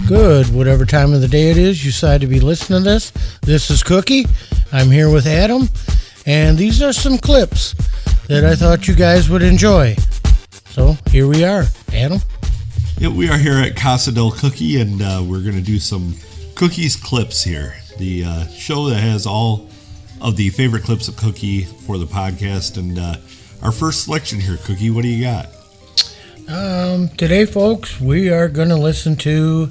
Good, whatever time of the day it is you decide to be listening to this. This is Cookie. I'm here with Adam, and these are some clips that I thought you guys would enjoy. So here we are. Adam? Yeah, we are here at Casa del Cookie, and we're going to do some Cookies clips here. The show that has all of the favorite clips of Cookie for the podcast. And our first selection here, Cookie, what do you got? Today, folks, we are going to listen to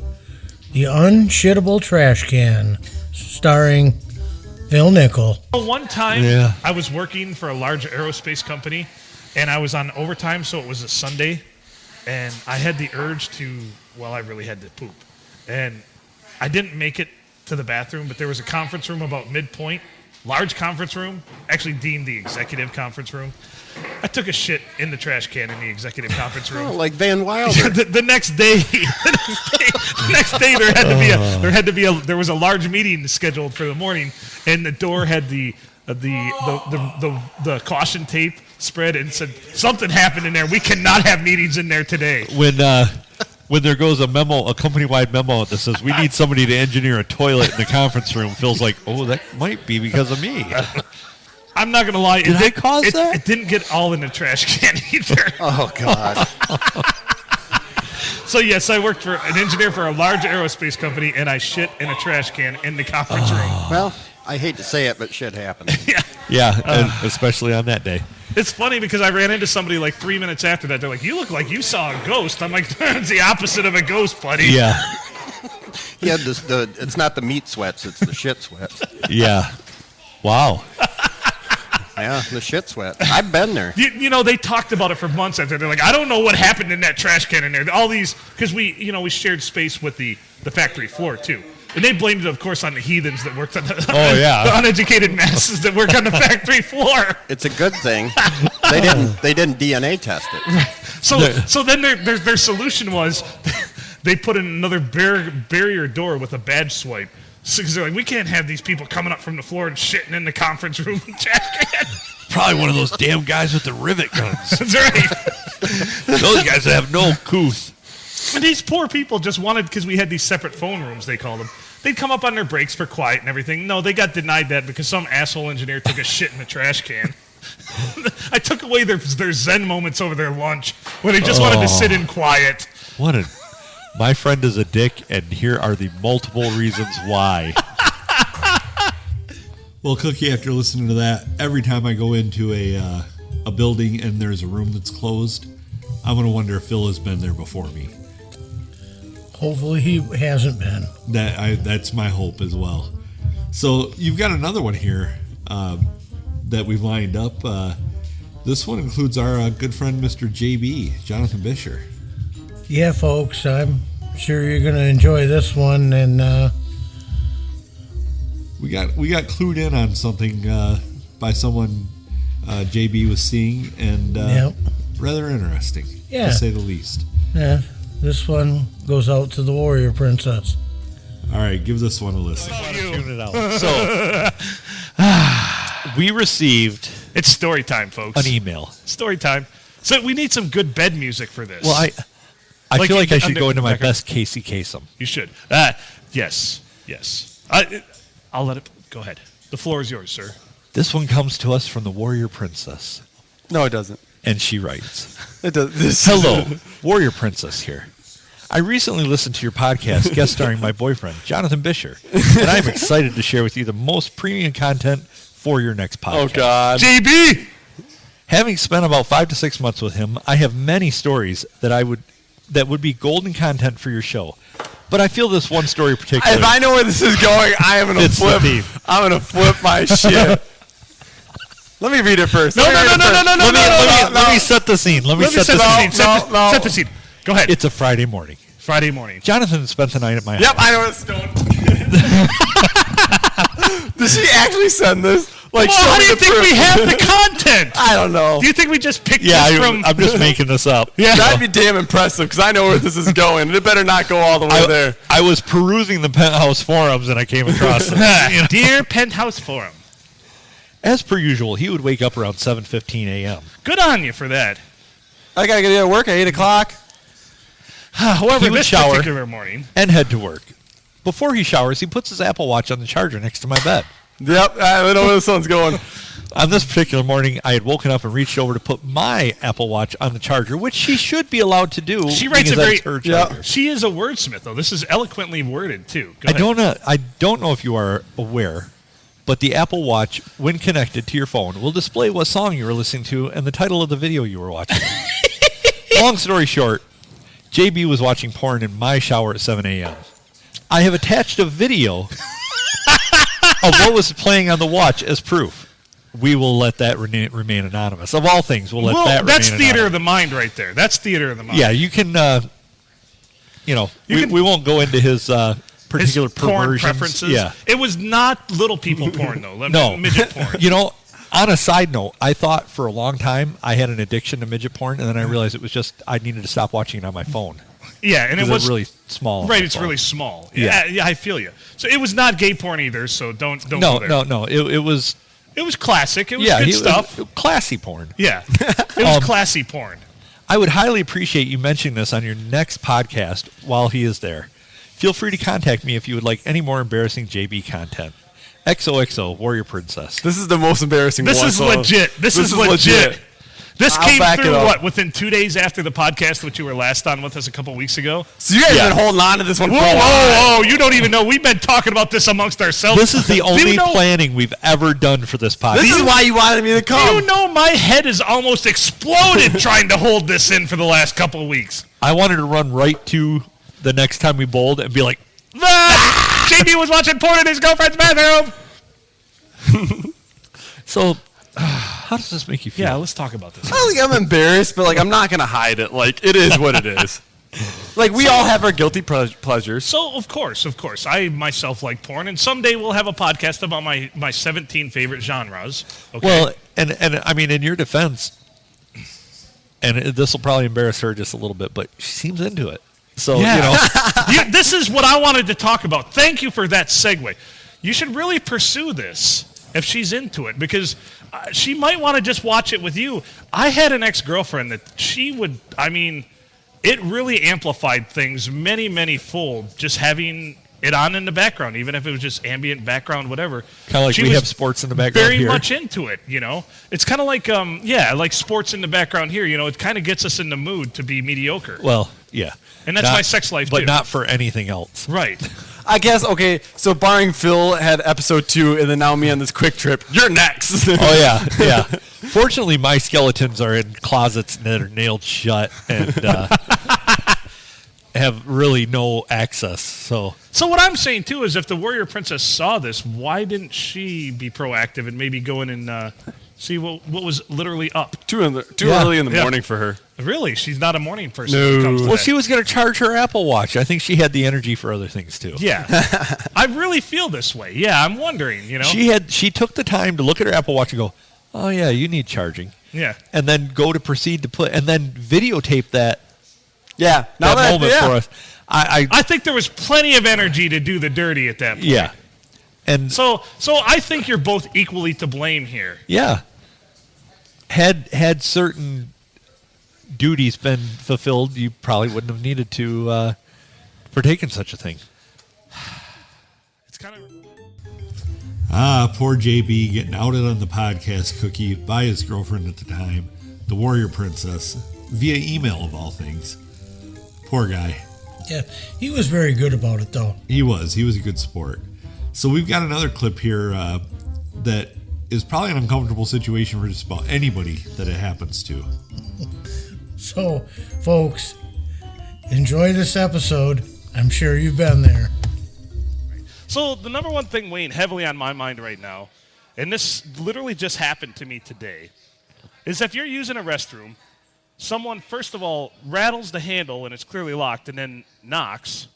The Unshittable Trash Can, starring Phil Nickel. One time, I was working for a large aerospace company, and I was on overtime, so it was a Sunday, and I had the urge to, I really had to poop. And I didn't make it to the bathroom, but there was a conference room about midpoint, large conference room, actually deemed the executive conference room. I took a shit in the trash can in the executive conference room. Oh, like Van Wilder. the next day, there was a large meeting scheduled for the morning, and the door had the caution tape spread and said something happened in there. We cannot have meetings in there today. When there goes a memo, a company-wide memo that says we need somebody to engineer a toilet in the conference room, Phil's like, oh, that might be because of me. I'm not going to lie. Did I cause that? It didn't get all in the trash can either. Oh, God. So, yes, I worked for an engineer for a large aerospace company, and I shit in a trash can in the conference room. Well, I hate to say it, but shit happened. Yeah, and especially on that day. It's funny because I ran into somebody like 3 minutes after that. They're like, you look like you saw a ghost. I'm like, it's the opposite of a ghost, buddy. Yeah. Yeah, it's not the meat sweats, it's the shit sweats. Yeah. Wow. Yeah, the shit sweat. I've been there. You know, they talked about it for months after. They're like, I don't know what happened in that trash can in there. All these, because we shared space with the factory floor, too. And they blamed it, of course, on the heathens that worked on the uneducated masses that work on the factory floor. It's a good thing. They didn't DNA test it. Right. So then their solution was they put in another barrier door with a badge swipe. Because they're like, we can't have these people coming up from the floor and shitting in the conference room trash can. Probably one of those damn guys with the rivet guns. That's right. Those guys that have no couth. And these poor people just wanted, because we had these separate phone rooms, they called them. They'd come up on their breaks for quiet and everything. No, they got denied that because some asshole engineer took a shit in the trash can. I took away their Zen moments over their lunch when they just wanted to sit in quiet. My friend is a dick, and here are the multiple reasons why. Well, Cookie, after listening to that, every time I go into a building and there's a room that's closed, I'm going to wonder if Phil has been there before me. Hopefully he hasn't been. That's my hope as well. So you've got another one here that we've lined up. This one includes our good friend, Mr. JB, Jonathan Bisher. Yeah, folks, I'm sure you're going to enjoy this one. And we got clued in on something by someone JB was seeing, and rather interesting, to say the least. Yeah, this one goes out to the Warrior Princess. All right, give this one a listen. Tune it out. So, we received... It's story time, folks. An email. Story time. So we need some good bed music for this. Well, I feel like I should go into my best Casey Kasem. You should. Yes. I'll let it... Go ahead. The floor is yours, sir. This one comes to us from the Warrior Princess. No, it doesn't. And she writes, It does. Hello, Warrior Princess here. I recently listened to your podcast guest starring my boyfriend, Jonathan Bisher, and I'm excited to share with you the most premium content for your next podcast. Oh, God. JB! Having spent about 5 to 6 months with him, I have many stories that would be golden content for your show. But I feel this one story particularly. If I know where this is going, I am going to flip. I'm going to flip my shit. Let me read it first. No. Let me set the scene. Let me set the scene. Go ahead. It's a Friday morning. Jonathan spent the night at my house. Yep, I know it's going. Does she actually send this? Like, how do you think we have the content? I don't know. Do you think we just picked this from... I'm just making this up. Yeah, that'd be damn impressive because I know where this is going. It better not go all the way there. I was perusing the Penthouse forums and I came across this. Dear Penthouse Forum. As per usual, he would wake up around 7:15 a.m. Good on you for that. I got to get to work at 8 o'clock. However, He would this shower. particular morning, and head to work. Before he showers, he puts his Apple Watch on the charger next to my bed. Yep, I know where this one's going. On this particular morning, I had woken up and reached over to put my Apple Watch on the charger, which she should be allowed to do. she writes a because very. that's her charger. She is a wordsmith, though. This is eloquently worded too. Go I ahead. don't know if you are aware, but the Apple Watch, when connected to your phone, will display what song you were listening to and the title of the video you were watching. Long story short, JB was watching porn in my shower at 7 a.m. I have attached a video of what was playing on the watch as proof. We will let that remain anonymous. Of all things, we'll let that remain That's anonymous. theater of the mind right there. That's theater of the mind. Yeah, you can, we won't go into his particular His porn perversions. preferences. Yeah. It was not little people porn, though. No. Midget porn. On a side note, I thought for a long time I had an addiction to midget porn, and then I realized it was just I needed to stop watching it on my phone. Yeah, and it 'Cause was it's really small. on right. my It's phone. really small. Yeah. Yeah, I feel you. So it was not gay porn either. So don't go there. No. It was It was classic. It was yeah, good it stuff. was classy porn. Yeah, it was classy porn. I would highly appreciate you mentioning this on your next podcast while he is there. Feel free to contact me if you would like any more embarrassing JB content. XOXO, Warrior Princess. This is the most embarrassing This one. is so- legit. This is legit. This I'll came back it through up. within 2 days after the podcast, which you were last on with us a couple weeks ago. So you guys have been holding on to this one for Whoa, a while. whoa, you don't even know. We've been talking about this amongst ourselves. This is the Do you only know- planning we've ever done for this podcast. This is why you wanted me to Do come. you know my head has almost exploded trying to hold this in for the last couple of weeks? I wanted to run right to the next time we bowled and be like, JB was watching porn in his girlfriend's bathroom. so how does this make you feel? Yeah, let's talk about this. I don't think I'm embarrassed, but like I'm not gonna hide it. Like it is what it is. Like we all have our guilty pleasures. So of course, I myself like porn, and someday we'll have a podcast about my 17 favorite genres. Okay? Well, and I mean, in your defense, and this will probably embarrass her just a little bit, but she seems into it. So, This is what I wanted to talk about. Thank you for that segue. You should really pursue this if she's into it, because she might want to just watch it with you. I had an ex-girlfriend that she would, it really amplified things many fold, just having it on in the background, even if it was just ambient background, whatever. Kind of like She we was have sports in the background very here. much into it, It's kind of like, like sports in the background here, It kind of gets us in the mood to be mediocre. Well, yeah. And that's my sex life, but too. not for anything else. Right. I guess okay. So barring Phil had episode 2, and then now me on this quick trip. You're next. Oh yeah. Fortunately, my skeletons are in closets that are nailed shut and have really no access. So what I'm saying too is, if the Warrior Princess saw this, why didn't she be proactive and maybe go in and see what was literally up? too Yeah. early in the Yeah. morning for her. Really, she's not a morning person. No. When it comes to well, that. she was going to charge her Apple Watch. I think she had the energy for other things too. Yeah, I really feel this way. Yeah, I'm wondering. She took the time to look at her Apple Watch and go, "Oh yeah, you need charging," Yeah. and then go to proceed to put and then videotape that Yeah. Now that moment yeah. for us. I think there was plenty of energy to do the dirty at that point. Yeah, and So I think you're both equally to blame here. yeah, had certain duties been fulfilled, you probably wouldn't have needed to partake in such a thing. It's kind of. Poor JB getting outed on the podcast cookie by his girlfriend at the time, the Warrior Princess, via email of all things. Poor guy. Yeah, he was very good about it, though. He was a good sport. So we've got another clip here that is probably an uncomfortable situation for just about anybody that it happens to. So, folks, enjoy this episode. I'm sure you've been there. So the number one thing weighing heavily on my mind right now, and this literally just happened to me today, is if you're using a restroom, someone, first of all, rattles the handle and it's clearly locked and then knocks,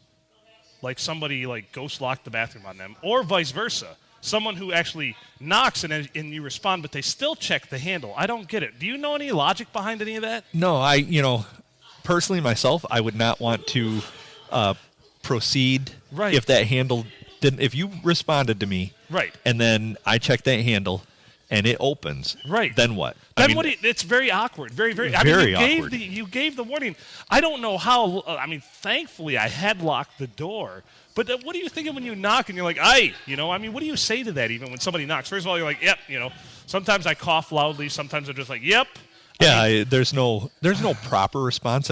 like somebody like ghost locked the bathroom on them, or vice versa. Someone who actually knocks and you respond, but they still check the handle. I don't get it. Do you know any logic behind any of that? No, personally myself, I would not want to proceed if that handle didn't. If you responded to me, Right. and then I checked that handle, and it opens. Right. Then what? Then it's very awkward. Very, very. Very awkward. awkward. You gave the warning. I don't know how. Thankfully, I had locked the door. But what are you thinking when you knock and you're like, "Aye," what do you say to that even when somebody knocks? First of all, you're like, "Yep," Sometimes I cough loudly. Sometimes I'm just like, "Yep." Yeah, there's no proper response.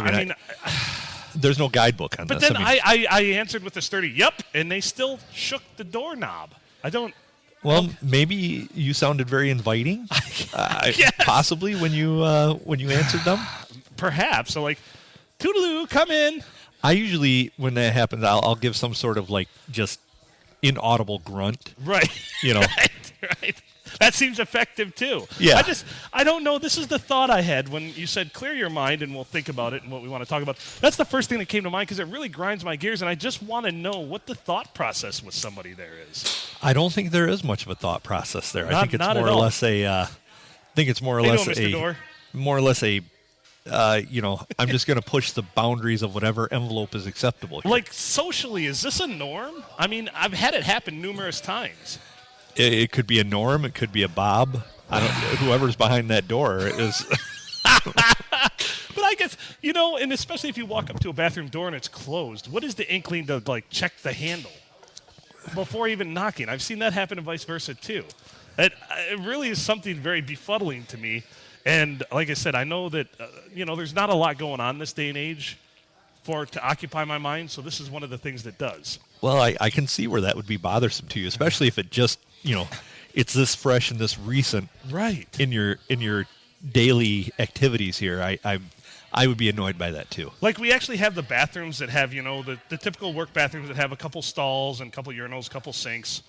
There's no guidebook on but this. But then I answered with a sturdy "Yep," and they still shook the doorknob. I don't. Well, maybe you sounded very inviting. Yes. Possibly when you answered them. Perhaps. So like, toodaloo, come in. I usually, when that happens, I'll give some sort of like just inaudible grunt. Right. Right. That seems effective too. Yeah. I don't know. This is the thought I had when you said clear your mind and we'll think about it and what we want to talk about. That's the first thing that came to mind because it really grinds my gears and I just want to know what the thought process with somebody there is. I don't think there is much of a thought process there. I think it's more or all. less a. More or less a. I'm just going to push the boundaries of whatever envelope is acceptable here. Like socially, is this a norm? I mean, I've had it happen numerous times. It could be a norm. It could be a Bob. Whoever's behind that door is. But I guess, and especially if you walk up to a bathroom door and it's closed, what is the inkling to, check the handle before even knocking? I've seen that happen and vice versa, too. It really is something very befuddling to me. And like I said, I know that, there's not a lot going on this day and age to occupy my mind, so this is one of the things that does. Well, I can see where that would be bothersome to you, especially if it just, it's this fresh and this recent right in your daily activities here. I would be annoyed by that too. Like we actually have the bathrooms that have, the typical work bathrooms that have a couple stalls and a couple urinals, a couple sinks.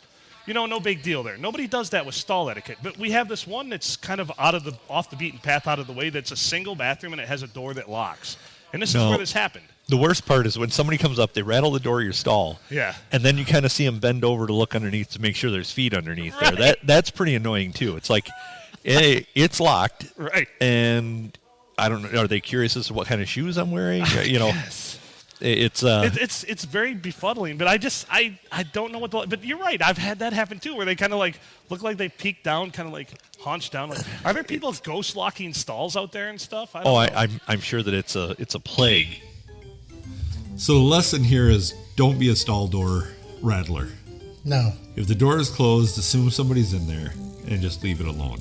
No big deal there. Nobody does that with stall etiquette. But we have this one that's kind of off the beaten path, out of the way, that's a single bathroom and it has a door that locks. And this is where this happened. The worst part is when somebody comes up, they rattle the door of your stall. Yeah. And then you kind of see them bend over to look underneath to make sure there's feet underneath right. there. That's pretty annoying too. It's like it's locked. Right. And I don't know, are they curious as to what kind of shoes I'm wearing? Yes. It's very befuddling, but I don't know but you're right. I've had that happen too, where they kind of look like they peek down, kind of haunch down. Are there people ghost locking stalls out there and stuff? I'm sure that it's a plague. So the lesson here is don't be a stall door rattler. No. If the door is closed, assume somebody's in there and just leave it alone.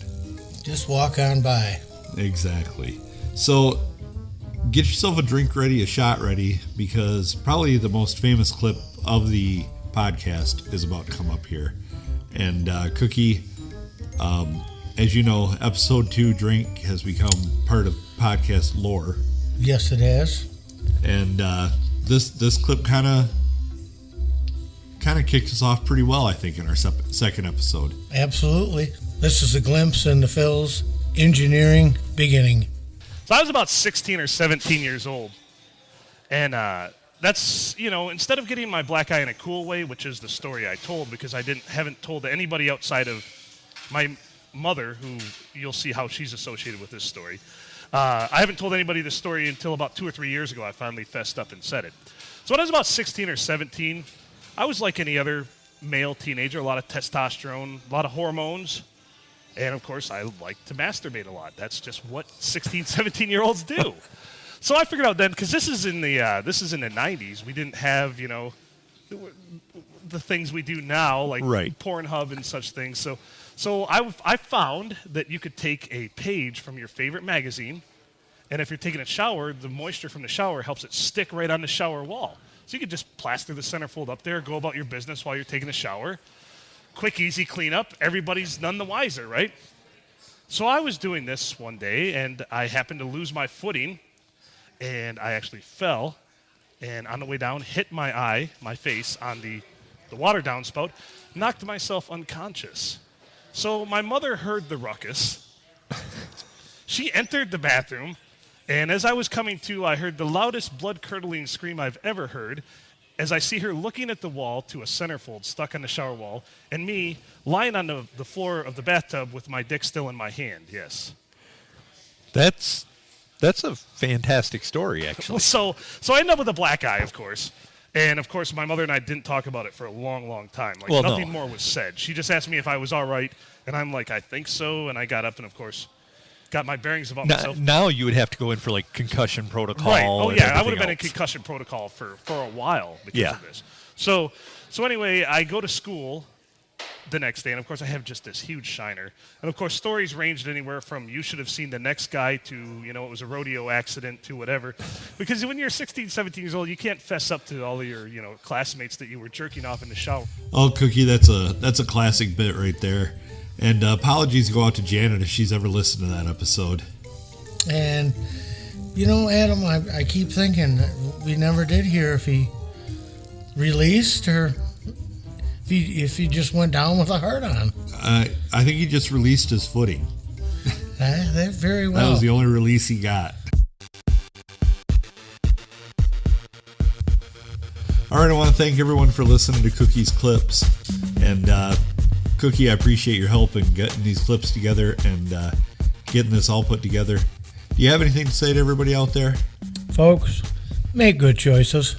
Just walk on by. Exactly. So get yourself a drink ready, a shot ready, because probably the most famous clip of the podcast is about to come up here. And Cookie, as you know, episode 2 drink has become part of podcast lore. Yes, it has. And this clip kind of kicked us off pretty well, I think, in our second episode. Absolutely. This is a glimpse into Phil's engineering beginning. So I was about 16 or 17 years old. And that's, instead of getting my black eye in a cool way, which is the story I told, because I haven't told to anybody outside of my mother, who you'll see how she's associated with this story. I haven't told anybody this story until about 2 or 3 years ago. I finally fessed up and said it. So when I was about 16 or 17, I was like any other male teenager, a lot of testosterone, a lot of hormones. And, of course, I like to masturbate a lot. That's just what 16, 17-year-olds do. So I figured out then, because this is in the 90s, we didn't have, the things we do now, like Pornhub and such things. So I found that you could take a page from your favorite magazine, and if you're taking a shower, the moisture from the shower helps it stick right on the shower wall. So you could just plaster the centerfold up there, go about your business while you're taking a shower. Quick, easy cleanup. Everybody's none the wiser, right? So I was doing this one day, and I happened to lose my footing, and I actually fell, and on the way down, hit my face on the water downspout, knocked myself unconscious. So my mother heard the ruckus. She entered the bathroom, and as I was coming to, I heard the loudest blood-curdling scream I've ever heard, as I see her looking at the wall to a centerfold stuck on the shower wall, and me lying on the floor of the bathtub with my dick still in my hand, yes. That's a fantastic story, actually. So I end up with a black eye, of course. And, of course, my mother and I didn't talk about it for a long, long time. Like, Well, nothing no. more was said. She just asked me if I was all right, and I'm like, I think so. And I got up and, of course, got my bearings about myself. Now you would have to go in for like concussion protocol. Right. Oh, and yeah. I would have everything been in else. concussion protocol for a while because Yeah. of this. So anyway, I go to school the next day, and of course I have just this huge shiner. And of course stories ranged anywhere from you should have seen the next guy to, it was a rodeo accident to whatever. Because when you're 16, 17 years old, you can't fess up to all of your, classmates that you were jerking off in the shower. Oh, Cookie, that's a classic bit right there. And apologies go out to Janet if she's ever listened to that episode. And, Adam, I keep thinking that we never did hear if he released or if he just went down with a heart on. I think he just released his footing. That very well. That was the only release he got. All right, I want to thank everyone for listening to Cookie's Clips. And Cookie, I appreciate your help in getting these clips together and getting this all put together. Do you have anything to say to everybody out there? Folks, make good choices.